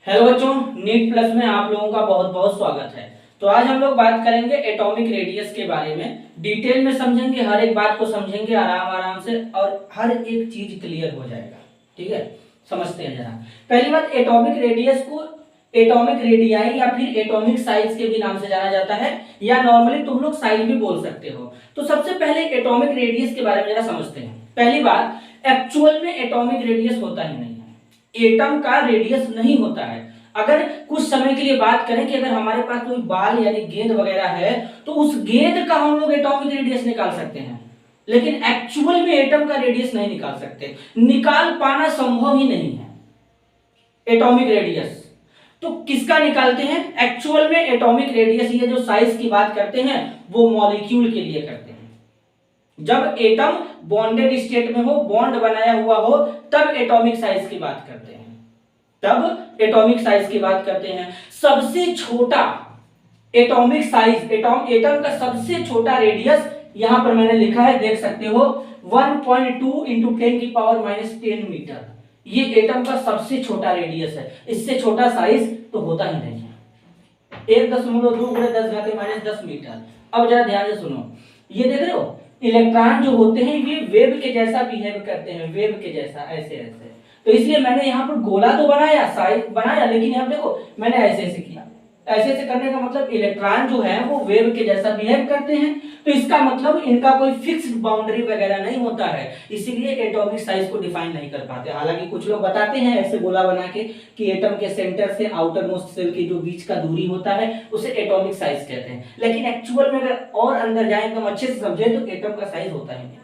Hello बच्चों, NEET plus में आप लोगों का बहुत बहुत स्वागत है। तो आज हम लोग बात करेंगे एटॉमिक रेडियस के बारे में। डिटेल में समझेंगे, हर एक बात को समझेंगे आराम आराम से और हर एक चीज क्लियर हो जाएगा। ठीक है, समझते हैं जरा। पहली बात, एटॉमिक रेडियस को एटॉमिक रेडियाई या फिर एटॉमिक साइज के भी नाम से जाना जाता है, या नॉर्मली तुम लोग साइज भी बोल सकते हो। तो सबसे पहले एटॉमिक रेडियस के बारे में जरा समझते हैं। पहली बात, एक्चुअल में एटॉमिक रेडियस होता ही नहीं है, एटम का रेडियस नहीं होता है। अगर कुछ समय के लिए बात करें कि अगर हमारे पास कोई बाल यानी गेंद वगैरह है तो उस गेंद का हम लोग एटॉमिक रेडियस निकाल सकते हैं, लेकिन एक्चुअल में एटम का रेडियस नहीं निकाल सकते, निकाल पाना संभव ही नहीं है एटॉमिक रेडियस। तो किसका निकालते हैं? एक्चुअल में एटॉमिक रेडियस, ये जो साइज की बात करते हैं वो मॉलिक्यूल के लिए करते हैं। जब एटम बॉन्डेड स्टेट में हो, बॉन्ड बनाया हुआ हो, तब एटॉमिक साइज की बात करते हैं, तब एटॉमिक साइज की बात करते हैं। सबसे छोटा एटॉमिक साइज, एटम का सबसे छोटा रेडियस यहां पर मैंने लिखा है, देख सकते हो, 1.2 इंटू 10⁻⁻10 मीटर। ये एटम का सबसे छोटा रेडियस है, इससे छोटा साइज तो होता ही नहीं है। 1.2 × 10⁻⁻10 मीटर। अब जरा ध्यान से सुनो, ये देख रहे हो इलेक्ट्रॉन जो होते हैं ये वेव के जैसा बिहेव करते हैं, वेव के जैसा, ऐसे ऐसे। तो इसलिए मैंने यहाँ पर गोला तो बनाया, साइज बनाया, लेकिन यहाँ देखो मैंने ऐसे ऐसे किया। ऐसे ऐसे करने का मतलब इलेक्ट्रॉन जो है वो वेव के जैसा बिहेव करते हैं, तो इसका मतलब इनका कोई फिक्स्ड बाउंड्री वगैरह नहीं होता है, इसीलिए एटॉमिक साइज को डिफाइन नहीं कर पाते। हालांकि कुछ लोग बताते हैं ऐसे गोला बना के कि एटम के सेंटर से आउटर मोस्ट सेल की जो बीच का दूरी होता है उसे एटॉमिक साइज कहते हैं, लेकिन एक्चुअल में अगर और अंदर जाए तो अच्छे से समझे तो एटम का साइज होता ही नहीं।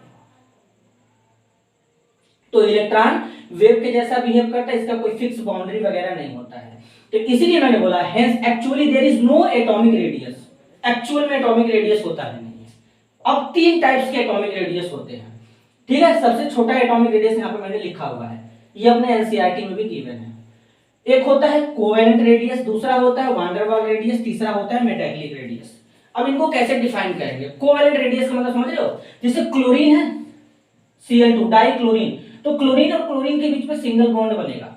तो इलेक्ट्रॉन वेव के जैसा बिहेव करता है, इसका कोई फिक्स बाउंड्री वगैरह नहीं होता है, तो इसीलिए मैंने बोला hence actually there is no atomic radius. Actual में एटॉमिक रेडियस होता है नहीं है। अब तीन टाइप्स के एटॉमिक रेडियस होते हैं, ठीक है। सबसे छोटा एटॉमिक रेडियस यहाँ पे मैंने लिखा हुआ है, ये अपने एनसीईआरटी में भी गिवन है। एक होता है कोवेलेंट रेडियस, दूसरा होता है वान डेर वाल रेडियस, तीसरा होता है मेटालिक रेडियस। अब इनको कैसे डिफाइन करेंगे? कोवेलेंट रेडियस का मतलब समझ रहे हो? जैसे क्लोरीन है Cl2 डाई क्लोरीन, तो क्लोरीन और क्लोरीन के बीच में सिंगल बॉन्ड बनेगा।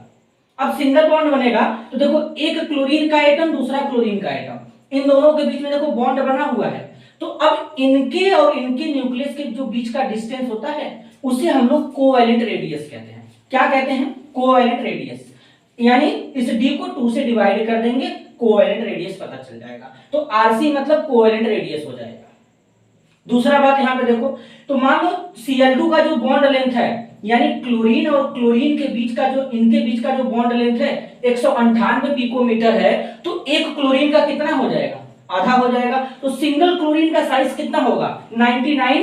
अब सिंगल बॉन्ड बनेगा तो देखो एक क्लोरीन का एटम, दूसरा क्लोरीन का एटम, इन दोनों के बीच में देखो बॉन्ड बना हुआ है। तो अब इनके और इनके न्यूक्लियस के जो बीच का डिस्टेंस होता है उसे हम लोग कोवेलेंट रेडियस कहते हैं। क्या कहते हैं? Covalent radius. यानी इस d को 2 से डिवाइड कर देंगे, कोवेलेंट रेडियस पता चल जाएगा। तो Rc मतलब कोवेलेंट रेडियस हो जाएगा। दूसरा बात यहां पे देखो, तो मान लो Cl2 का जो बॉन्ड लेंथ है, यानी क्लोरीन और क्लोरीन के बीच का जो, इनके बीच का जो बॉन्ड लेंथ है 198 पिकोमीटर है, तो एक क्लोरीन का कितना हो जाएगा? आधा हो जाएगा। तो सिंगल क्लोरीन का साइज कितना होगा? 99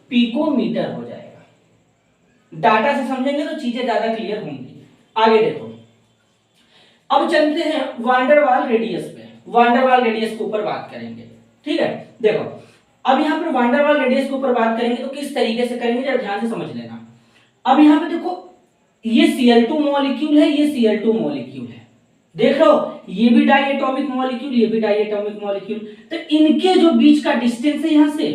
पिकोमीटर हो जाएगा। डाटा से समझेंगे तो चीजें ज्यादा क्लियर होंगी। आगे देखो, अब चलते हैं वान डेर वाल रेडियस पे। वान डेर वाल रेडियस के ऊपर बात करेंगे, ठीक है। देखो अब यहाँ पर वान डेर वाल रेडियस के ऊपर बात करेंगे तो किस तरीके से करेंगे जरा ध्यान से समझ लेना। अब यहाँ पे देखो ये Cl2 मॉलिक्यूल है, ये Cl2 मॉलिक्यूल है, देख रहे हो, ये भी डाई एटॉमिक मॉलिक्यूल, ये भी डाई एटॉमिक मॉलिक्यूल। तो इनके जो बीच का डिस्टेंस है यहाँ से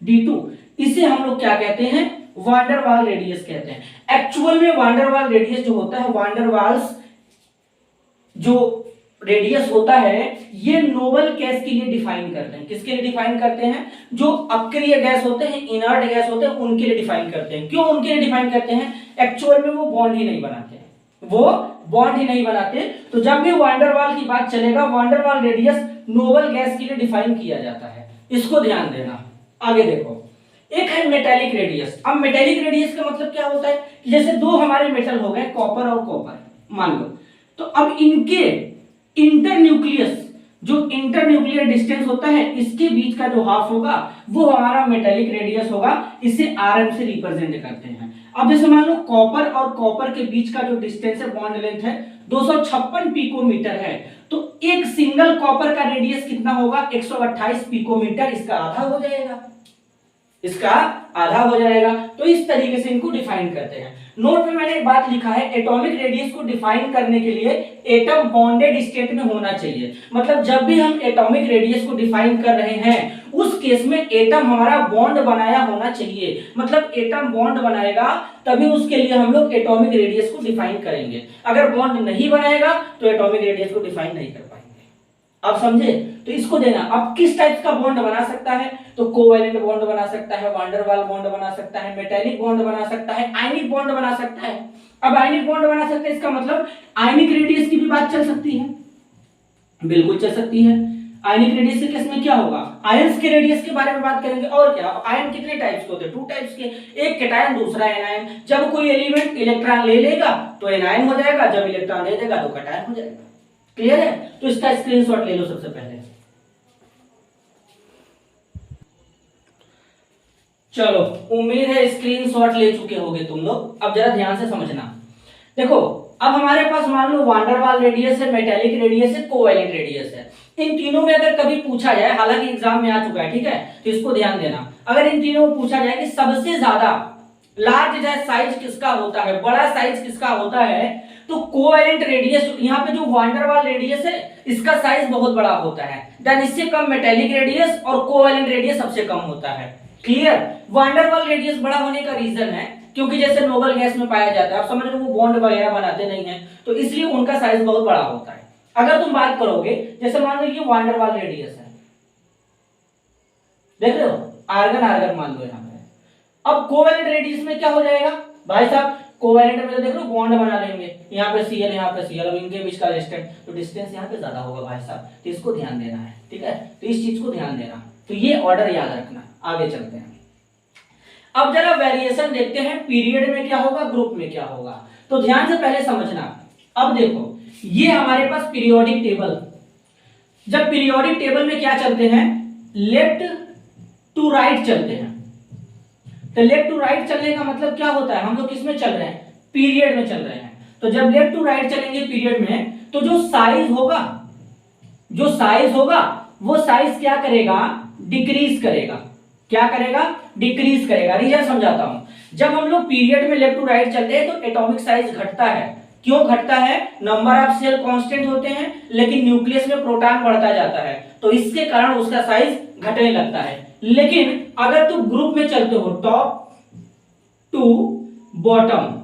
d2, इसे हम लोग क्या कहते हैं? वान डेर वाल रेडियस कहते हैं। एक्चुअल में वान डेर वाल रेडियस जो होता है, वान डेर वाल्स जो रेडियस होता है ये नोबल गैस के लिए डिफाइन करते हैं। किसके लिए डिफाइन करते हैं? जो अक्रिय गैस होते हैं, इनर्ट गैस होते हैं, उनके लिए डिफाइन करते हैं। क्यों उनके लिए डिफाइन करते हैं? एक्चुअल में वो बॉन्ड ही नहीं बनाते, वो बॉन्ड ही नहीं बनाते। तो जब भी वान डेर वाल की बात चलेगा, van der Waals radius noble gas के लिए डिफाइन किया जाता है, इसको ध्यान देना। आगे देखो, एक है मेटालिक रेडियस। अब मेटालिक रेडियस का मतलब क्या होता है? जैसे दो हमारे मेटल हो गए, कॉपर और कॉपर मान लो, तो अब इनके इंटरन्यूक्लियस, जो इंटरन्यूक्लियर डिस्टेंस होता है, इसके बीच का जो हाफ होगा वो हमारा मेटालिक रेडियस होगा। इसे Rm से रिप्रेजेंट करते हैं। अब जैसे मान लो कॉपर और कॉपर के बीच का जो डिस्टेंस है, बॉन्ड लेंथ है 256 पिकोमीटर है, तो एक सिंगल कॉपर का रेडियस कितना होगा? 128 पिकोमीटर, इसका आधा हो जाएगा, इसका आधा हो जाएगा। तो इस तरीके से इनको डिफाइन करते हैं। नोट में मैंने एक बात लिखा है, एटॉमिक रेडियस को डिफाइन करने के लिए एटम बॉन्डेड स्टेट में होना चाहिए। मतलब जब भी हम एटॉमिक रेडियस को डिफाइन कर रहे हैं उस केस में एटम हमारा बॉन्ड बनाया होना चाहिए, मतलब एटम बॉन्ड बनाएगा तभी उसके लिए हम लोग एटॉमिक रेडियस को डिफाइन करेंगे। अगर बॉन्ड नहीं बनाएगा तो एटॉमिक रेडियस को डिफाइन नहीं कर पाएंगे। आप समझे? तो इसको देना। अब किस टाइप का बॉन्ड बना सकता है? तो कोवैलेंट बॉन्ड बना सकता है, वान डेर वाल बॉन्ड बना सकता है, मेटेलिक बॉन्ड बना सकता है, आयनिक बॉन्ड बना सकता है। अब आयनिक बॉन्ड बना सकते हैं, इसका मतलब आयनिक रेडियस की भी बात चल सकती है, बिल्कुल चल सकती है। आयनिक रेडियस के केस में क्या होगा? आयंस के रेडियस के बारे में बात करेंगे। और क्या? आयन कितने टाइप्स के होते हैं? 2 टाइप्स के, एक कैटायन दूसरा एनायन। जब कोई एलिमेंट इलेक्ट्रॉन ले लेगा तो एनायन हो जाएगा, जब इलेक्ट्रॉन ले लेगा तो कैटायन हो जाएगा। क्लियर है? तो इसका स्क्रीनशॉट ले लो सबसे पहले। चलो, उम्मीद है स्क्रीनशॉट ले चुके होगे तुम लोग। अब जरा ध्यान से समझना। देखो, अब हमारे पास मान लो वान डेर वाल रेडियस है, मेटेलिक रेडियस है, कोवैलेंट रेडियस है। इन तीनों में अगर कभी पूछा जाए, हालांकि एग्जाम में आ चुका है, ठीक है, तो इसको ध्यान देना। अगर इन तीनों में पूछा जाए कि सबसे ज्यादा लार्ज साइज किसका होता है, बड़ा साइज किसका होता है, तो कोवैलेंट रेडियस, यहाँ पे जो वान डेर वाल रेडियस है इसका साइज बहुत बड़ा होता है। देन इससे कम मेटेलिक रेडियस और कोवैलेंट रेडियस सबसे कम होता है। क्लियर? वान डेर वाल रेडियस बड़ा होने का रीजन है क्योंकि जैसे नोबल गैस में पाया जाता है, आप समझ रहे हो, वो बॉन्ड वगैरह बनाते नहीं है, तो इसलिए उनका साइज बहुत बड़ा होता है। अगर तुम बात करोगे, जैसे मान लो ये वान डेर वाल रेडियस है, देख रहे हो, आर्गन आर्गन मान लो यहाँ पे। अब कोवैलेंट रेडियस में क्या हो जाएगा भाई साहब? कोवैलेंट में तो देख लो बॉन्ड बना लेंगे, यहाँ पे Cl, यहाँ पे Cl, अब इनके बीच का डिस्टेंस, तो डिस्टेंस यहाँ पे ज्यादा होगा भाई साहब, तो इसको ध्यान देना है। ठीक है, तो इस चीज को ध्यान देना। तो ये ऑर्डर याद रखना। आगे चलते हैं। अब जरा वेरिएशन देखते हैं, पीरियड में क्या होगा, ग्रुप में क्या होगा। तो ध्यान से पहले समझना। अब देखो, ये हमारे पास पीरियोडिक टेबल, जब पीरियोडिक टेबल में क्या चलते हैं, लेफ्ट टू राइट चलते हैं। तो लेफ्ट टू राइट चलने का मतलब क्या होता है? हम लोग किस में चल रहे हैं? पीरियड में चल रहे हैं। तो जब लेफ्ट टू राइट चलेंगे पीरियड में, तो जो साइज होगा, वो साइज क्या करेगा? डिक्रीज करेगा। क्या करेगा? डिक्रीज करेगा। रीजन समझाता हूं। जब हम लोग पीरियड में लेफ्ट टू राइट चलते हैं तो एटॉमिक साइज घटता है। क्यों घटता है? नंबर ऑफ सेल कांस्टेंट होते हैं, लेकिन न्यूक्लियस में प्रोटॉन बढ़ता जाता है, तो इसके कारण उसका साइज घटने लगता है। लेकिन अगर तुम ग्रुप में चलते हो, टॉप टू बॉटम,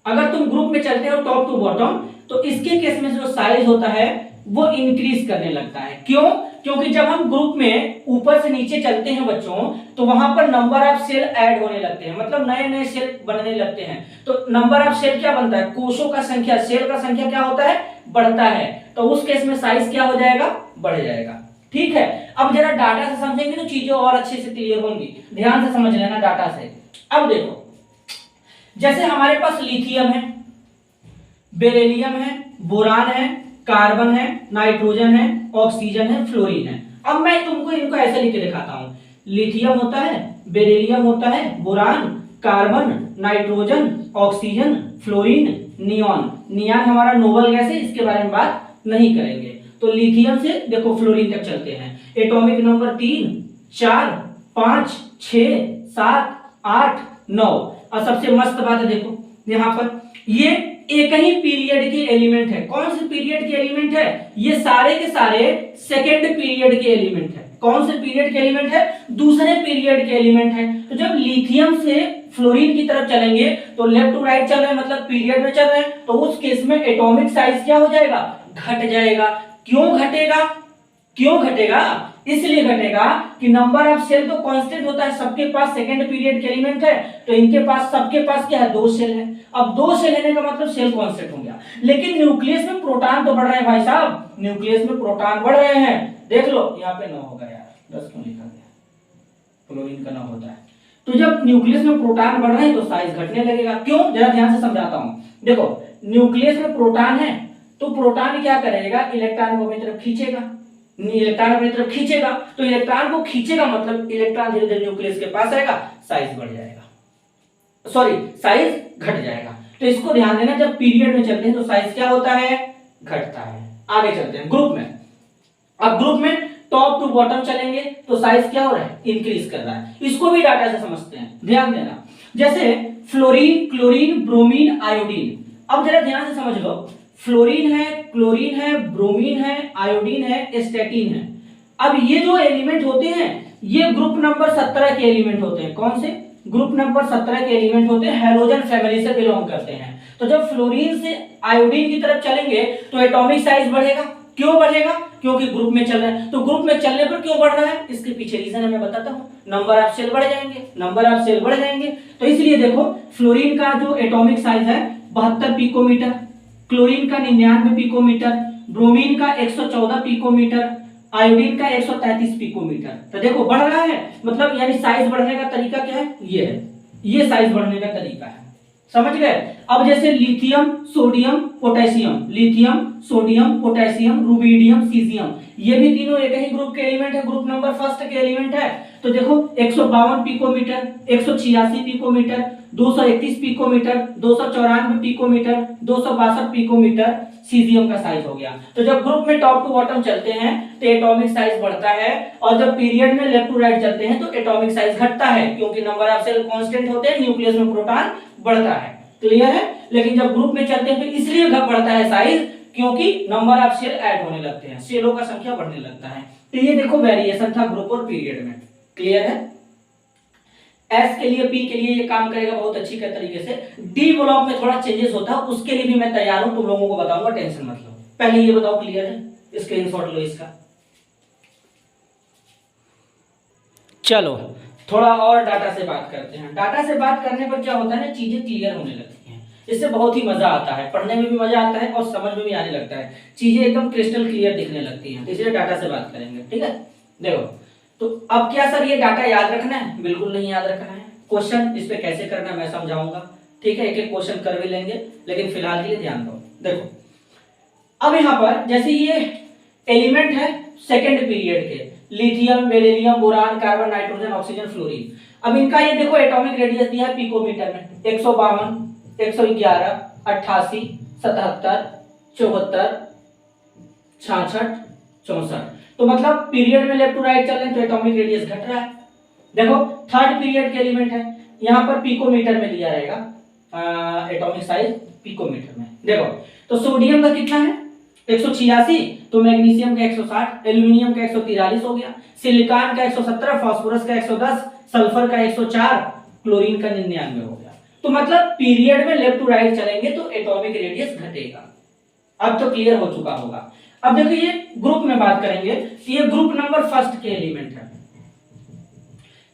अगर तुम ग्रुप में चलते हो टॉप टू बॉटम, तो इसके केस में जो साइज होता है वो इंक्रीज करने लगता है। क्यों? क्योंकि जब हम ग्रुप में ऊपर से नीचे चलते हैं बच्चों, तो वहां पर नंबर ऑफ सेल ऐड होने लगते हैं, मतलब नए नए सेल बनने लगते हैं। तो नंबर ऑफ सेल क्या बनता है? कोशों का संख्या, सेल का संख्या क्या होता है? बढ़ता है। तो उस केस में साइज क्या हो जाएगा? बढ़ जाएगा। ठीक है, अब जरा डाटा से समझेंगे तो चीजें और अच्छे से क्लियर होंगी। ध्यान से समझ लेना डाटा से। अब देखो, जैसे हमारे पास लिथियम है, बेरिलियम है, बोरान है, कार्बन है, नाइट्रोजन है, ऑक्सीजन है, फ्लोरीन है। अब मैं तुमको इनको ऐसे लिख के दिखाता हूं। लिथियम होता है, बेरिलियम होता है, boron, carbon, nitrogen, oxygen, fluorine, neon. Neon हमारा नोबल गैस है, इसके बारे में बात नहीं करेंगे। तो लिथियम से देखो फ्लोरीन तक चलते हैं। Atomic number 3, 4, 5, 6, 7, 8, 9। और सबसे मस्त बात है, देखो यहां पर ये एक ही पीरियड के एलिमेंट है। कौन से पीरियड के एलिमेंट है? ये सारे के सारे सेकेंड पीरियड के एलिमेंट है। कौन से पीरियड के एलिमेंट है? दूसरे पीरियड के एलिमेंट है। तो जब लिथियम से फ्लोरीन की तरफ चलेंगे तो लेफ्ट टू राइट चल रहे हैं, मतलब पीरियड में चल रहे हैं, तो उस केस में एटॉमिक साइज क्या हो जाएगा? घट जाएगा। क्यों घटेगा? क्यों घटेगा? इसलिए घटेगा कि नंबर ऑफ सेल तो कांस्टेंट होता है, सबके पास सेकंड पीरियड के एलिमेंट है, तो इनके पास, सबके पास क्या है? 2 सेल है। अब 2 सेल लेने का मतलब सेल कांस्टेंट हो गया। लेकिन न्यूक्लियस में प्रोटॉन तो बढ़ रहे हैं भाई साहब, न्यूक्लियस में प्रोटॉन बढ़ रहे हैं। देख लो यहाँ पे 9 होगा यार, 10 क्यों लिखा गया? क्लोरीन का 9 होता है। तो जब न्यूक्लियस में प्रोटॉन बढ़ रहे हैं तो साइज घटने लगेगा। क्यों? जरा ध्यान से समझाता हूं। देखो, न्यूक्लियस में प्रोटॉन है तो प्रोटॉन क्या करेगा? इलेक्ट्रॉन को अपनी तरफ खींचेगा। इलेक्ट्रॉन अपनी तरफ खींचेगा, तो इलेक्ट्रॉन को खींचेगा मतलब इलेक्ट्रॉन धीरे धीरे न्यूक्लियस के पास आएगा, साइज बढ़ जाएगा, सॉरी साइज घट जाएगा। तो इसको ध्यान देना, जब पीरियड में चलते हैं तो साइज क्या होता है? घटता है। आगे चलते हैं ग्रुप में। अब ग्रुप में टॉप टू बॉटम चलेंगे तो साइज क्या हो रहा है? इंक्रीज कर रहा है। इसको भी डाटा से समझते हैं, ध्यान देना। जैसे फ्लोरीन, क्लोरीन, ब्रोमीन, आयोडीन। अब जरा ध्यान से समझ लो, फ्लोरीन है, क्लोरीन है, ब्रोमीन है, आयोडीन है, एस्टेटिन है। अब ये जो एलिमेंट होते हैं ये ग्रुप नंबर 17 के एलिमेंट होते हैं। कौन से? ग्रुप नंबर 17 के एलिमेंट होते हैं, हैलोजन फैमिली से बिलोंग करते हैं। तो जब फ्लोरीन से आयोडीन की तरफ चलेंगे तो एटॉमिक साइज बढ़ेगा। क्यों बढ़ेगा? क्योंकि ग्रुप में चल रहा है। तो ग्रुप में चलने पर क्यों बढ़ रहा है, इसके पीछे रीजन है, मैं बताता हूं। नंबर ऑफ शेल बढ़ जाएंगे, नंबर ऑफ शेल बढ़ जाएंगे। तो इसलिए देखो फ्लोरीन का जो एटॉमिक साइज है 72 पिकोमीटर, क्लोरीन का 99 पिकोमीटर, ब्रोमीन का 114 पिकोमीटर, आयोडीन का 133 पिकोमीटर। तो देखो बढ़ रहा है, मतलब यानी साइज बढ़ने का तरीका क्या है, ये है, ये साइज बढ़ने का तरीका है। समझ गए? अब जैसे lithium, sodium, potassium, lithium, sodium, potassium, rubidium, caesium, ये भी तीनों एक ही ग्रुप के एलिमेंट है, ग्रुप नंबर फर्स्ट के एलिमेंट है। तो देखो 152 picometre, 186 picometre, 231 picometre, 294 picometre, 262 picometre caesium का साइज हो गया। तो जब ग्रुप में टॉप टू बॉटम चलते हैं तो एटॉमिक साइज बढ़ता है, और जब पीरियड में लेफ्ट टू राइट चलते हैं तो एटॉमिक साइज घटता है, क्योंकि नंबर ऑफ सेल कांस्टेंट होते हैं, न्यूक्लियस में प्रोटॉन बढ़ता है। क्लियर है? लेकिन जब ग्रुप में चलते हैं तो इसलिए बढ़ता है साइज, क्योंकि नंबर ऑफ सेल ऐड होने लगते हैं, सेलों का संख्या बढ़ने लगता है। तो ये देखो वेरिएशन था ग्रुप और पीरियड में। क्लियर है? एस के लिए, पी के लिए ये काम करेगा बहुत अच्छी तरीके से। डी ब्लॉक में थोड़ा चेंजेस होता है, उसके लिए भी मैं तैयार हूं, तुम लोगों को बताऊंगा, टेंशन मत लो। पहले ये बताओ, क्लियर है? स्क्रीनशॉट लो इसका। चलो थोड़ा और डाटा से बात करते हैं। डाटा से बात करने पर क्या होता है ना, चीजें क्लियर होने लगती हैं, इससे बहुत ही मजा आता है, पढ़ने में भी मजा आता है और समझ में भी आने लगता है, चीजें एकदम क्रिस्टल क्लियर दिखने लगती हैं। इसलिए डाटा से बात करेंगे, ठीक है? देखो, तो अब क्या सर ये डाटा याद रखना है? बिल्कुल नहीं याद रखना है। क्वेश्चन इस पे कैसे करना मैं समझाऊंगा, ठीक है? एक एक क्वेश्चन कर भी लेंगे, लेकिन फिलहाल के लिए ध्यान दो। देखो अब यहां पर जैसे ये एलिमेंट है सेकेंड पीरियड के, lithium, beryllium, boron, carbon, nitrogen, oxygen, fluorine. अब इनका ये देखो एटॉमिक रेडियस दिया है पिकोमीटर में, 152, 111, 88, 77, 74, 66, 64। तो मतलब पीरियड में लेफ्ट टू राइट चल रहे हैं तो एटॉमिक रेडियस घट रहा है। देखो थर्ड पीरियड के एलिमेंट है, यहां पर पिकोमीटर में दिया रहेगा एटॉमिक साइज पिकोमीटर में। देखो तो सोडियम का कितना है 186, तो मैग्नीशियम का 160, एल्यूमिनियम का 143 हो गया, सिलिकॉन का 117, फास्फोरस का 110, सल्फर का 104, क्लोरीन का 99 हो गया। तो मतलब पीरियड में लेफ्ट टू राइट चलेंगे तो एटॉमिक रेडियस घटेगा। अब तो क्लियर हो चुका होगा। अब देखो ये ग्रुप में बात करेंगे, ये ग्रुप नंबर फर्स्ट के एलिमेंट है,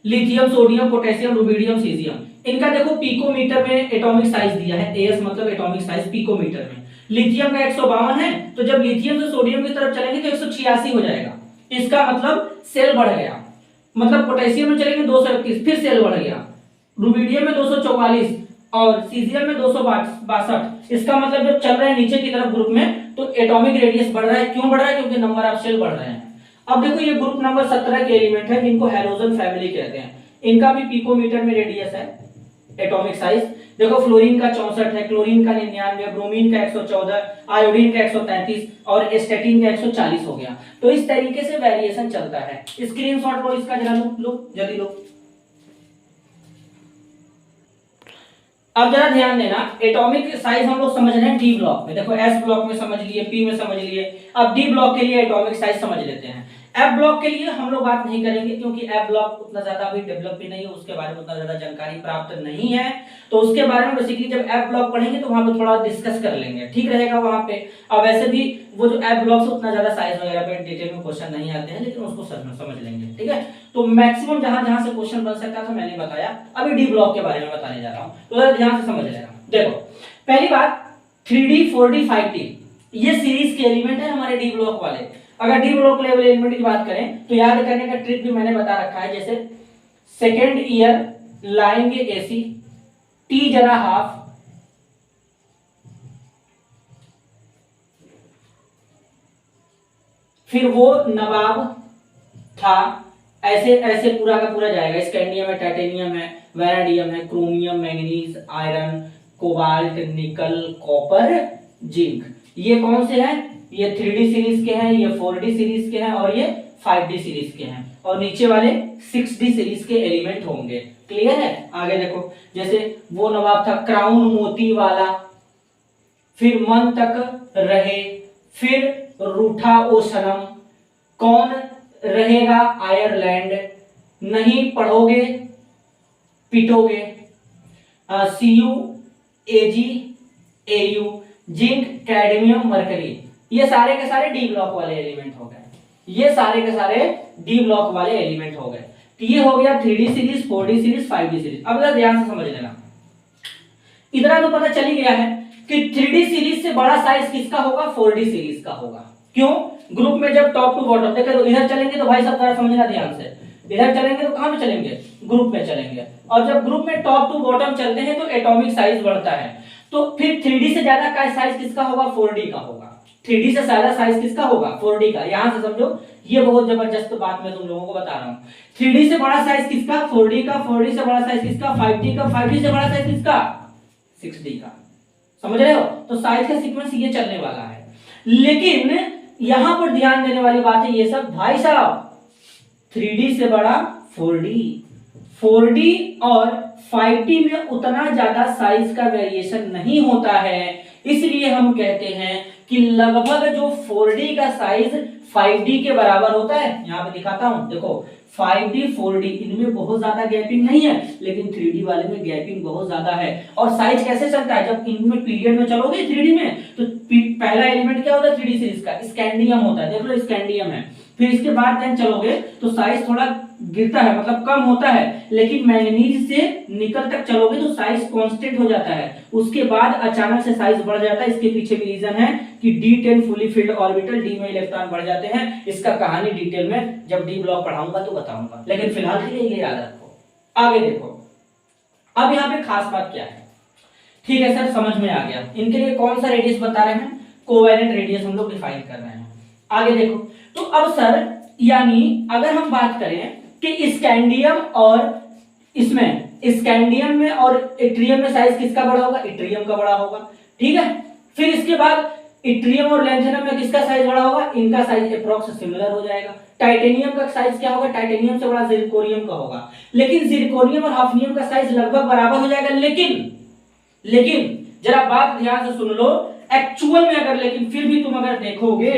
lithium, sodium, potassium, rubidium, caesium. इनका देखो पिकोमीटर में एटॉमिक साइज दिया है, एस मतलब एटॉमिक साइज पिकोमीटर में। लिथियम का 152 है, तो जब लिथियम से सोडियम की तरफ चलेंगे तो 186 हो जाएगा, इसका मतलब सेल बढ़ गया। मतलब पोटेशियम में चलेंगे 231, फिर सेल बढ़ गया। रुबिडियम में 244 और सीजियम में 262, इसका मतलब जब चल रहे हैं नीचे की तरफ ग्रुप में तो एटॉमिक रेडियस बढ़ रहा है। क्यों बढ़ रहा है? क्योंकि नंबर ऑफ शेल बढ़ रहे हैं। अब देखो ये ग्रुप नंबर 17 के एलिमेंट है जिनको हैलोजन फैमिली कहते हैं, इनका भी पिकोमीटर में रेडियस है एटॉमिक साइज। देखो फ्लोरीन का 64 है, क्लोरीन का 99, ब्रोमीन का 114, आयोडीन का 133 और एस्टेटिन का 140 हो गया। तो इस तरीके से वेरिएशन चलता है। स्क्रीनशॉट लो इसका, जरा लो जल्दी लो। अब जरा ध्यान देना, एटॉमिक साइज हम लोग समझ रहे हैं डी ब्लॉक में। देखो एस ब्लॉक में समझ लिए, पी में समझ लिए, अब डी ब्लॉक के लिए एटॉमिक साइज समझ लेते हैं। एफ ब्लॉक के लिए हम लोग बात नहीं करेंगे, क्योंकि एफ ब्लॉक उतना ज्यादा अभी डेवलप भी नहीं है, उसके बारे में उतना ज्यादा जानकारी प्राप्त नहीं है। तो उसके बारे में बेसिकली जब एफ ब्लॉक पढ़ेंगे तो वहां पे थोड़ा डिस्कस कर लेंगे, ठीक रहेगा वहां पे। और वैसे भी वो जो एफ ब्लॉक से उतना ज्यादा साइज वगैरह पे डिटेल में क्वेश्चन नहीं आते हैं, लेकिन उसको समझ लेंगे, ठीक है? तो मैक्सिमम जहां जहां से क्वेश्चन बन सकता था मैंने बताया। अभी डी ब्लॉक के बारे में बताने जा रहा हूं, तो जरा ध्यान से समझ लेना। देखो पहली बात 3D 4D 5D ये सीरीज के एलिमेंट है हमारे डी ब्लॉक वाले। अगर डी ब्लॉक लेवल एलिमेंट की बात करें तो याद करने का ट्रिक भी मैंने बता रखा है, जैसे सेकेंड ईयर लाएंगे एसी, टी जरा हाफ, फिर वो नवाब था, ऐसे ऐसे पूरा का पूरा जाएगा। स्कैंडियम है, टाइटेनियम है, वैनेडियम है, क्रोमियम, मैंगनीज, आयरन, कोबाल्ट, निकल, कॉपर, जिंक। ये कौन से हैं? ये 3D सीरीज के हैं, ये 4D सीरीज के हैं और ये 5D सीरीज के हैं, और नीचे वाले 6D सीरीज के एलिमेंट होंगे। क्लियर है? आगे देखो, जैसे वो नवाब था क्राउन मोती वाला, फिर मन तक रहे, फिर रूठा ओ सनम, कौन रहेगा आयरलैंड, नहीं पढ़ोगे पिटोगे। Cu, Ag, Au, zinc, cadmium, mercury, ये सारे के सारे डी ब्लॉक वाले एलिमेंट हो गए, ये सारे के सारे डी ब्लॉक वाले एलिमेंट हो गए। तो ये हो गया 3D series, 4D series, 5D series. अब जरा ध्यान से समझ लेना, इतना तो पता चल ही गया है कि 3D सीरीज से बड़ा साइज किसका होगा, 4D सीरीज का होगा। क्यों? ग्रुप में जब टॉप टू बॉटम देखे तो इधर चलेंगे तो भाई सब जरा समझना ध्यान से, इधर चलेंगे तो कहां पे चलेंगे, ग्रुप में चलेंगे, और जब ग्रुप में टॉप टू बॉटम चलते हैं तो एटॉमिक साइज बढ़ता है। तो फिर 3D से ज्यादा का साइज किसका होगा, 4D का होगा। 3D से ज्यादा साइज किसका होगा, 4D का। यहां से समझो, ये बहुत जबरदस्त बात मैं तुम लोगों को बता रहा हूं। 3D से बड़ा साइज किसका, 4D का। 4D से बड़ा साइज किसका, 5D का। 5D से बड़ा साइज किसका, 6D का। समझ रहे हो? तो साइज का सीक्वेंस ये चलने वाला है। लेकिन यहां पर ध्यान देने वाली बात है ये सब भाई साहब, 3D से बड़ा 4D, 4D और 5D में उतना ज्यादा साइज का वेरिएशन नहीं होता है। इसलिए हम कहते हैं कि लगभग जो 4D का साइज 5D के बराबर होता है। यहां पे दिखाता हूं, देखो 5D 4D इनमें बहुत ज्यादा गैपिंग नहीं है, लेकिन 3D वाले में गैपिंग बहुत ज्यादा है। और साइज कैसे चलता है, जब इनमें पीरियड में चलोगे 3D में तो पहला एलिमेंट क्या होता है 3D सीरीज का, स्कैंडियम होता है। देख लो स्कैंडियम है। फिर इसके बाद देन चलोगे तो साइज थोड़ा गिरता है, मतलब कम होता है। लेकिन मैंगनीज से निकल तक चलोगे तो साइज कांस्टेंट हो जाता है। उसके बाद अचानक से साइज बढ़ जाता है। इसके पीछे भी रीजन है कि D10 fully filled orbital, D में इलेक्ट्रॉन बढ़ जाते हैं। इसका कहानी डिटेल में जब डी ब्लॉक पढ़ाऊंगा तो बताऊंगा, लेकिन फिलहाल के लिए ये याद रखो। आगे देखो, अब यहाँ पे खास बात क्या है। ठीक है सर, समझ में आ गया। इनके लिए कौन सा रेडियस बता रहे हैं, कोवेलेंट रेडियस हम लोग डिफाइन कर रहे हैं। आगे देखो, तो अब सर यानी अगर हम बात करें कि स्कैंडियम और इसमें, स्कैंडियम में और इट्रियम में साइज किसका बड़ा होगा, इट्रियम का बड़ा होगा। ठीक है, फिर इसके बाद इट्रियम और लैंथेनम में किसका साइज बड़ा होगा, इनका साइज अप्रॉक्स सिमिलर हो जाएगा। टाइटेनियम का साइज क्या होगा, टाइटेनियम से बड़ा जिरकोनियम का होगा। लेकिन जिरकोनियम और हाफनियम का साइज लगभग बराबर हो जाएगा। लेकिन जरा बात ध्यान से सुन लो, एक्चुअल में अगर, लेकिन फिर भी तुम अगर देखोगे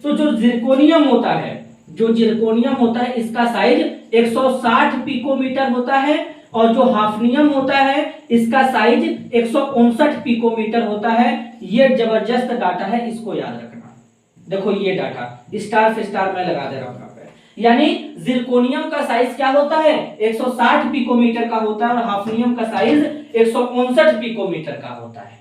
तो जो जिरकोनियम होता है, जो जिरकोनियम होता है इसका साइज 160 पिकोमीटर होता है, और जो हाफनियम होता है इसका साइज 159 पिकोमीटर होता है। ये जबरदस्त डाटा है, इसको याद रखना। देखो ये डाटा स्टार से स्टार में लगा दे रहा हूं यहाँ पे। यानी जिरकोनियम का साइज क्या होता है, 160 पिकोमीटर का होता है, और हाफनियम का साइज 159 पिकोमीटर का होता है।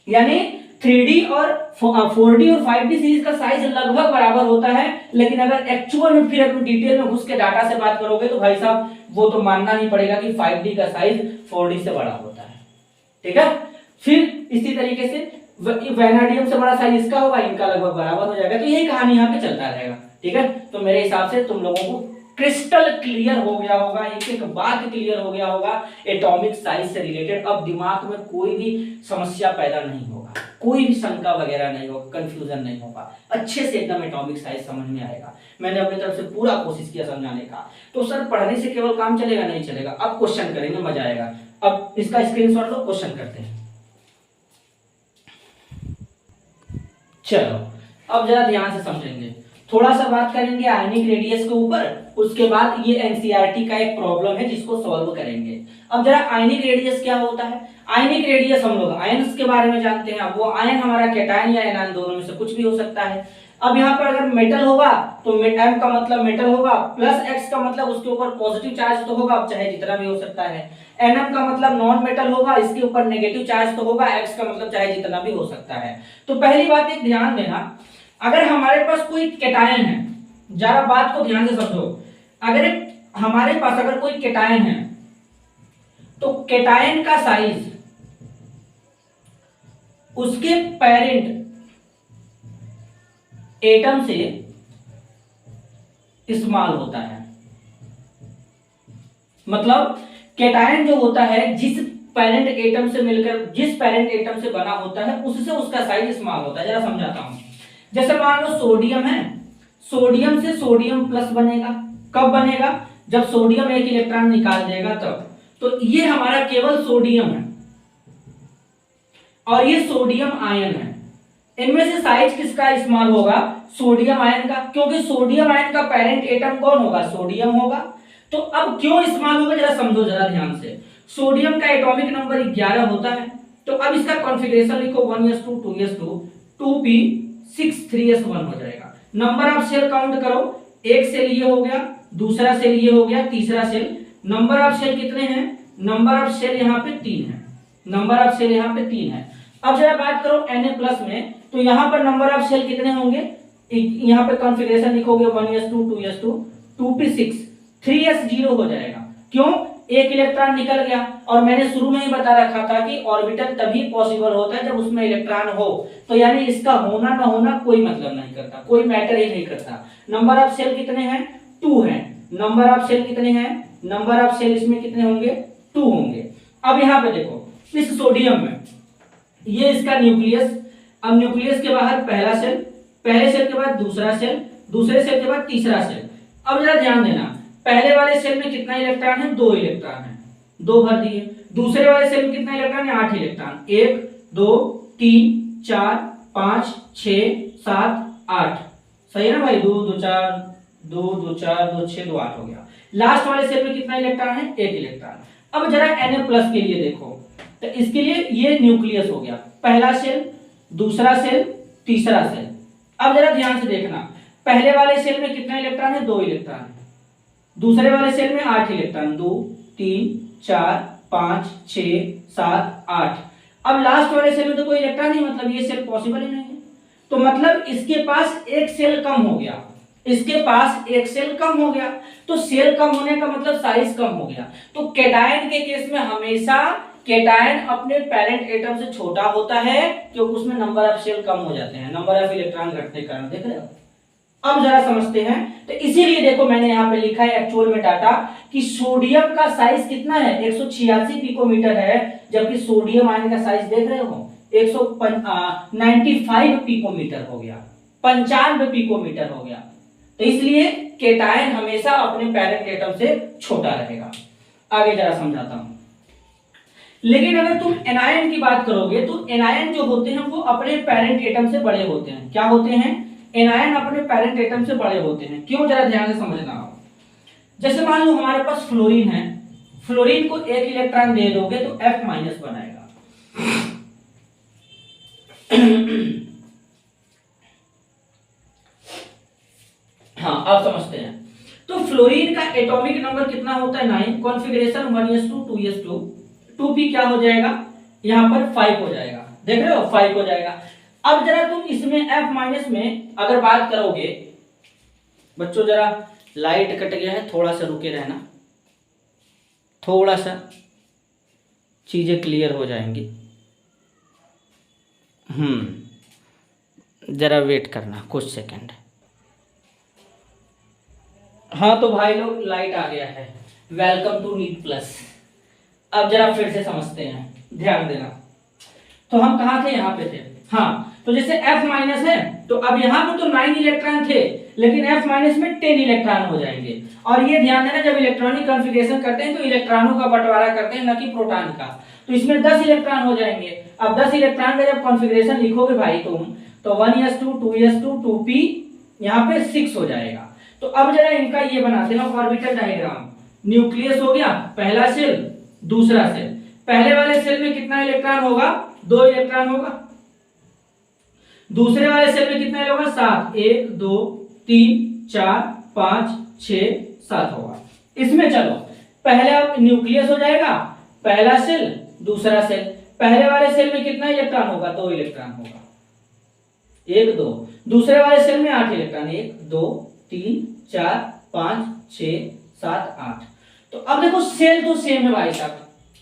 यानी 3D और 4D और 5D सीरीज का साइज लगभग बराबर होता है। लेकिन अगर एक्चुअल में फिर अगर डिटेल में घुस के डाटा से बात करोगे तो भाई साहब वो तो मानना ही पड़ेगा कि 5D का साइज 4D से बड़ा होता है। ठीक है, फिर इसी तरीके से वैनाडियम से बड़ा साइज इसका होगा, इनका लगभग बराबर हो जाएगा। तो यही कहानी यहाँ पे चलता रहेगा। ठीक है, तो मेरे हिसाब से तुम लोगों को क्रिस्टल क्लियर हो गया होगा, एक एक बात क्लियर हो गया होगा एटॉमिक साइज से रिलेटेड। अब दिमाग में कोई भी समस्या पैदा नहीं होगा, कोई भी शंका वगैरह नहीं होगा, कंफ्यूजन नहीं होगा। अच्छे से एकदम एटॉमिक साइज समझ में आएगा। मैंने अपनी तरफ से पूरा कोशिश किया समझाने का। तो सर पढ़ने से केवल काम चलेगा, नहीं चलेगा। अब क्वेश्चन करेंगे, मजा आएगा। अब इसका स्क्रीनशॉट लो, क्वेश्चन करते हैं। चलो अब जरा ध्यान से समझेंगे, थोड़ा सा बात करेंगे आयनिक रेडियस के ऊपर, उसके बाद ये एनसीईआरटी का एक प्रॉब्लम है जिसको सॉल्व करेंगे। अब जरा आयनिक रेडियस क्या होता है। आयनिक रेडियस हम लोग आयन्स के बारे में जानते हैं। अब वो आयन हमारा कैटायन या एनायन दोनों में से कुछ भी हो सकता है। अब यहाँ पर अगर मेटल होगा तो M का मतलब मेटल होगा, प्लस X का मतलब उसके ऊपर पॉजिटिव चार्ज तो होगा, अब चाहे जितना भी हो सकता है। Nm का मतलब नॉन मेटल होगा, इसके ऊपर नेगेटिव चार्ज तो होगा। X का मतलब चाहे जितना भी हो सकता है। तो पहली बात एक ध्यान देना, अगर हमारे पास कोई कैटायन है, जरा बात को ध्यान से समझो, अगर हमारे पास अगर कोई कैटायन है तो कैटायन का साइज उसके पेरेंट एटम से स्मॉल होता है। मतलब कैटायन जो होता है जिस पेरेंट एटम से मिलकर, जिस पेरेंट एटम से बना होता है उससे उसका साइज स्मॉल होता है। जरा समझाता हूं। जैसे मान लो सोडियम है, सोडियम से सोडियम प्लस बनेगा। कब बनेगा, जब सोडियम एक इलेक्ट्रॉन निकाल देगा तब। तो ये हमारा केवल सोडियम है और ये सोडियम आयन है। इनमें से साइज किसका स्मॉल होगा? सोडियम आयन का, क्योंकि सोडियम आयन का पेरेंट एटम कौन होगा? सोडियम होगा। तो अब क्यों स्मॉल होगा जरा समझो जरा ध्यान से। सोडियम का एटॉमिक नंबर 11 होता है, तो अब इसका कॉन्फ़िगरेशन लिखो 1s2 2s2 2p6 3s1 हो जाएगा। नंबर ऑफ सेल काउंट करो, एक सेल ये हो गया, दूसरा सेल ये हो गया, तीसरा सेल। नंबर ऑफ सेल कितने हैं? नंबर ऑफ सेल यहाँ पे 3 है, नंबर ऑफ सेल यहाँ पे 3 है। अब जरा बात करो Na+ में, तो यहाँ पर नंबर ऑफ सेल कितने होंगे? यहाँ पे कॉन्फ़िगरेशन लिखोगे 1s2 2s2 2p6 3s0 हो जाएगा। क्यों? एक इलेक्ट्रॉन निकल गया, और मैंने शुरू में ही बता रखा था कि ऑर्बिटल तभी पॉसिबल होता है जब उसमें इलेक्ट्रॉन हो, तो यानी इसका होना ना होना कोई मतलब नहीं करता, कोई मैटर ही नहीं करता। नंबर ऑफ सेल कितने हैं? 2 हैं। नंबर ऑफ सेल कितने हैं? नंबर ऑफ सेल इसमें कितने होंगे? 2 होंगे। अब यहाँ पे देखो, इस सोडियम में ये इसका न्यूक्लियस, अब न्यूक्लियस के बाहर पहला सेल, पहले सेल के बाद दूसरा सेल, दूसरे सेल के बाद तीसरा सेल। अब जरा ध्यान देना, पहले वाले सेल में कितना इलेक्ट्रॉन है? 2 इलेक्ट्रॉन है, 2 भर दिए। दूसरे वाले सेल में कितना इलेक्ट्रॉन है? 8 इलेक्ट्रॉन, 1 2 3 4 5 6 7 8। सही है ना भाई? 2 2 4 2 2 4 2 6 2 8 हो गया। लास्ट वाले सेल में कितना इलेक्ट्रॉन है? 1 इलेक्ट्रॉन। अब जरा Na+ के लिए देखो, तो इसके लिए ये न्यूक्लियस हो गया, पहला सेल, दूसरा सेल, तीसरा सेल। अब जरा ध्यान से देखना, पहले वाले सेल में कितना इलेक्ट्रॉन है? 2 इलेक्ट्रॉन है। दूसरे वाले सेल में 8 इलेक्ट्रॉन, 2 3 4 5 6 7 8। अब लास्ट वाले सेल में तो कोई इलेक्ट्रॉन नहीं, मतलब ये सेल पॉसिबल ही नहीं है। तो मतलब इसके पास एक सेल कम हो गया, इसके पास एक सेल कम हो गया। तो सेल कम होने का मतलब साइज कम हो गया। तो कैटायन के केस में हमेशा कैटायन अपने पेरेंट एटम से छोटा होता है, क्योंकि उसमें नंबर ऑफ सेल कम हो जाते हैं, नंबर ऑफ इलेक्ट्रॉन घटने के कारण। देख रहे हो? अब जरा समझते हैं। तो इसीलिए देखो मैंने यहाँ पे लिखा है एक्चुअल में डाटा कि सोडियम का साइज कितना है? 186 पिकोमीटर है, जबकि सोडियम आयन का साइज देख रहे हो 195 पिकोमीटर हो गया, 95 पिकोमीटर हो गया। तो इसलिए केटायन हमेशा अपने पेरेंट एटम से छोटा रहेगा। आगे जरा समझाता हूं। लेकिन अगर तुम एनायन की बात करोगे तो एनायन जो होते हैं वो अपने पेरेंट एटम से बड़े होते हैं। क्या होते हैं? एनायन अपने पेरेंट एटम से बड़े होते हैं। क्यों? जरा ध्यान से समझना। जैसे मान लो हमारे पास फ्लोरीन है, फ्लोरीन को 1 इलेक्ट्रॉन दे दोगे तो F- बनाएगा। हाँ, अब समझते हैं। तो फ्लोरीन का एटॉमिक नंबर कितना होता है? 9। कॉन्फ़िगरेशन 1s2 2s2 2p क्या हो जाएगा? यहाँ पर 5 हो जाएगा। देख रहे हो? 5 हो जाएगा। अब जरा तुम इसमें F- में अगर बात करोगे, बच्चों जरा लाइट कट गया है, थोड़ा सा रुके रहना, थोड़ा सा चीजें क्लियर हो जाएंगी। जरा वेट करना कुछ सेकंड। हाँ तो भाई लोग, लाइट आ गया है। Welcome to NEET plus. अब जरा फिर से समझते हैं, ध्यान देना। तो हम कहाँ थे? यहाँ पे थे। हाँ, तो जैसे F- है, तो अब यहाँ पे तो 9 इलेक्ट्रॉन थे, लेकिन F- में 10 इलेक्ट्रॉन हो जाएंगे। और ये ध्यान देना, जब इलेक्ट्रॉनिक कॉन्फ़िगरेशन करते हैं तो इलेक्ट्रॉनों का बंटवारा करते हैं, न कि प्रोटॉन का। तो इसमें 10 इलेक्ट्रॉन हो जाएंगे। अब 10 इलेक्ट्रॉन का जब कॉन्फ़िगरेशन लिखोगे भाई तुम, तो 1s2 2s2 2p यहाँ पे 6 हो जाएगा। तो अब जरा इनका ये बनाते हैं ऑर्बिटल डायग्राम। न्यूक्लियस हो गया, पहला सेल, दूसरा सेल। पहले वाले सेल में कितना इलेक्ट्रॉन होगा? 2 इलेक्ट्रॉन होगा। दूसरे वाले सेल में कितना होगा? 7। 1 2 3 4 5 6 7 होगा। इसमें चलो पहला न्यूक्लियस हो जाएगा, पहला सेल, दूसरा सेल। पहले वाले सेल में कितना इलेक्ट्रॉन होगा? 2 इलेक्ट्रॉन होगा। 1 2। दूसरे वाले सेल में 8 इलेक्ट्रॉन, 1 2 3 4 5 6 7 8। तो अब देखो सेल तो सेम है भाई साहब,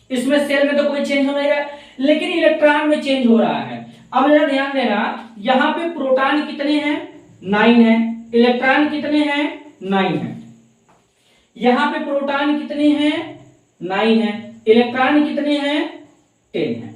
इसमें सेल में तो कोई चेंज हो नहीं रहा है, लेकिन इलेक्ट्रॉन में चेंज हो रहा है। अब जरा ध्यान देना, यहाँ पे प्रोटॉन कितने हैं? 9 है। इलेक्ट्रॉन कितने हैं? 9 है। यहाँ पे प्रोटॉन कितने हैं? 9 है। इलेक्ट्रॉन कितने हैं? 10 है।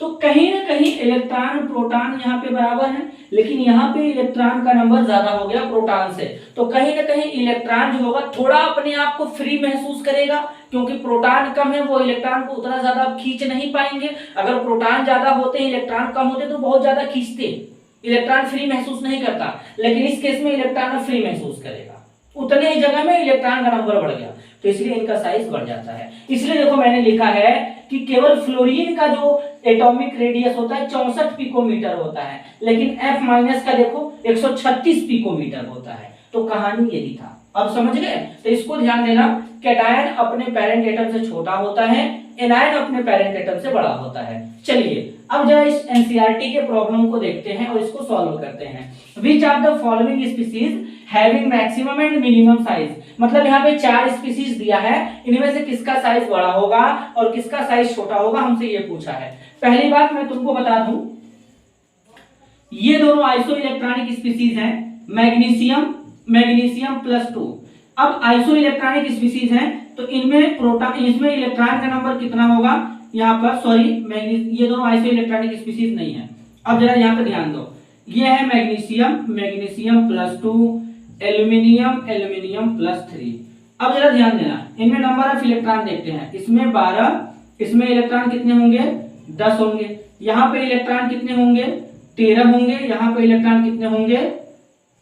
तो कहीं ना कहीं इलेक्ट्रॉन प्रोटॉन यहाँ पे बराबर है, लेकिन यहाँ पे इलेक्ट्रॉन का नंबर ज्यादा हो गया प्रोटॉन से। तो कहीं ना कहीं इलेक्ट्रॉन जो होगा थोड़ा अपने आप को फ्री महसूस करेगा, क्योंकि प्रोटॉन कम है, वो इलेक्ट्रॉन को उतना ज्यादा खींच नहीं पाएंगे। अगर प्रोटॉन ज्यादा होते, इलेक्ट्रॉन कम होते तो बहुत ज्यादा खींचते। इलेक्ट्रॉन फ्री महसूस नहीं करता, लेकिन इस केस में इलेक्ट्रॉन फ्री महसूस करेगा, उतने ही जगह में इलेक्ट्रॉन का नंबर बढ़ गया, तो इसलिए इनका साइज बढ़ जाता है। इसलिए देखो मैंने लिखा है कि केवल फ्लोरीन का जो एटॉमिक रेडियस होता है 64 पिकोमीटर होता है, लेकिन F माइनस का देखो 136 पिकोमीटर होता है। तो कहानी यही था, अब समझ गए। तो इसको ध्यान देना, कैटायन अपने पेरेंट एटम से छोटा होता है, एनायन अपने पेरेंट एटम से बड़ा होता है। चलिए अब जरा इस एनसीईआरटी के प्रॉब्लम को देखते हैं और इसको सॉल्व करते हैं। Which of the following species having maximum and minimum size, मतलब यहाँ पे 4 स्पीसीज दिया है, इनमें से किसका साइज बड़ा होगा और किसका साइज छोटा होगा, हमसे ये पूछा है। पहली बात मैं तुमको बता दूं, ये दोनों आइसो इलेक्ट्रॉनिक स्पीसीज हैं, मैग्नीशियम +2। अब आइसो इलेक्ट्रॉनिक स्पीसीज हैं तो इनमें प्रोटॉन, इसमें इलेक्ट्रॉन का नंबर कितना होगा यहाँ पर, सॉरी ये दोनों आइसो इलेक्ट्रॉनिक स्पीसीज नहीं है। अब जरा यहाँ पे ध्यान दो, ये है मैग्नीशियम +2, एल्यूमिनियम +3। अब जरा ध्यान देना, इनमें नंबर ऑफ इलेक्ट्रॉन देखते हैं, इसमें 12, इसमें इलेक्ट्रॉन कितने होंगे 10 होंगे, यहाँ पे इलेक्ट्रॉन कितने होंगे 13 होंगे, यहाँ पे इलेक्ट्रॉन कितने होंगे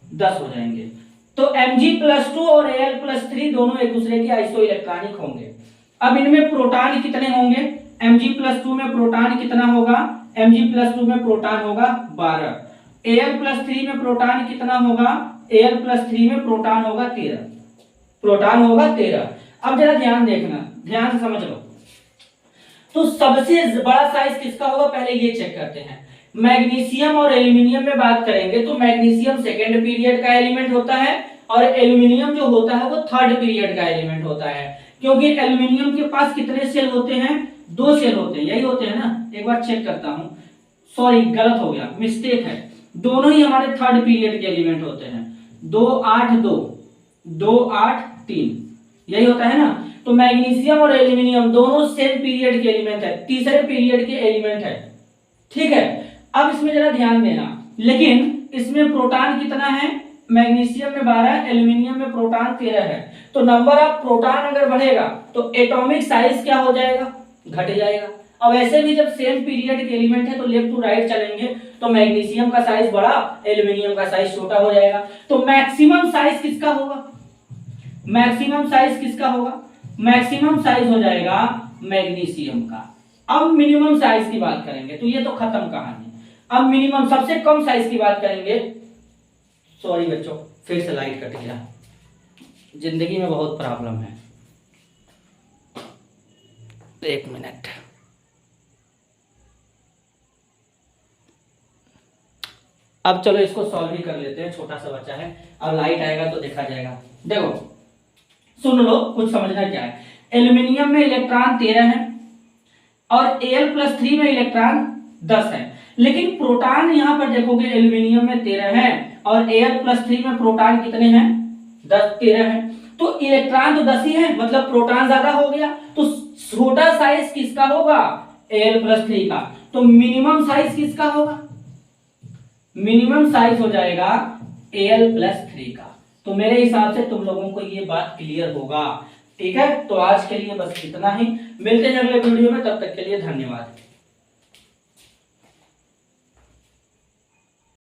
10 हो जाएंगे। तो Mg+2 और Al+3 दोनों एक दूसरे के आइसो इलेक्ट्रॉनिक होंगे। अब इनमें प्रोटॉन कितने होंगे, Mg+2 में प्रोटॉन कितना होगा, Mg+2 में प्रोटॉन होगा 12, Al+3 में प्रोटॉन कितना होगा, Al+3 में प्रोटॉन होगा 13, प्रोटॉन होगा 13। अब जरा ध्यान देखना, ध्यान से समझ लो, तो सबसे बड़ा साइज किसका होगा पहले ये चेक करते हैं। मैग्नीशियम और एल्यूमिनियम में बात करेंगे तो मैग्नीशियम सेकेंड पीरियड का एलिमेंट होता है और एल्यूमिनियम जो होता है वो थर्ड पीरियड का एलिमेंट होता है, क्योंकि एल्यूमिनियम के पास कितने सेल होते हैं, 2 सेल होते हैं, यही होते हैं ना। एक बार चेक करता हूं, सॉरी गलत हो गया, मिस्टेक है, दोनों ही हमारे थर्ड पीरियड के एलिमेंट होते हैं, 2 8 2 2 8 3, यही होता है ना। तो मैग्नीशियम और एल्यूमिनियम दोनों सेम पीरियड के एलिमेंट है, तीसरे पीरियड के एलिमेंट है, ठीक है। अब इसमें जरा ध्यान देना, लेकिन इसमें प्रोटॉन कितना है, मैग्नीशियम में 12, एल्यूमिनियम में प्रोटॉन 13 है। तो नंबर ऑफ प्रोटॉन अगर बढ़ेगा तो एटॉमिक साइज क्या हो जाएगा, घट जाएगा। अब ऐसे भी जब सेम पीरियड के एलिमेंट है तो लेफ्ट टू राइट चलेंगे तो मैग्नीशियम का साइज बड़ा, एल्यूमिनियम का साइज छोटा हो जाएगा। तो मैक्सिमम साइज किसका होगा, मैक्सिमम साइज किसका होगा, मैक्सिमम साइज हो जाएगा मैग्नीशियम का। अब मिनिमम साइज की बात करेंगे तो ये तो खत्म कहानी। अब मिनिमम सबसे कम साइज की बात करेंगे, सॉरी बच्चों फिर से लाइट कट गया, जिंदगी में बहुत प्रॉब्लम है, 1 मिनट। अब चलो इसको सॉल्व ही कर लेते हैं, छोटा सा बच्चा है, अब लाइट आएगा तो देखा जाएगा। देखो सुन लो, कुछ समझना क्या है। एल्यूमिनियम में इलेक्ट्रॉन 13 है और Al+3 में इलेक्ट्रॉन 10 है, लेकिन प्रोटॉन यहां पर देखोगे एल्यूमिनियम में 13 है और Al+3 में प्रोटॉन कितने हैं 13 है। तो इलेक्ट्रॉन तो 10 ही है, मतलब प्रोटॉन ज्यादा हो गया, तो छोटा साइज किसका होगा, Al+3 का। तो मिनिमम साइज किसका होगा, मिनिमम साइज हो जाएगा Al+3 का। तो मेरे हिसाब से तुम लोगों को ये बात क्लियर होगा, ठीक है। तो आज के लिए बस इतना ही, मिलते हैं अगले वीडियो में, तब तक के लिए धन्यवाद।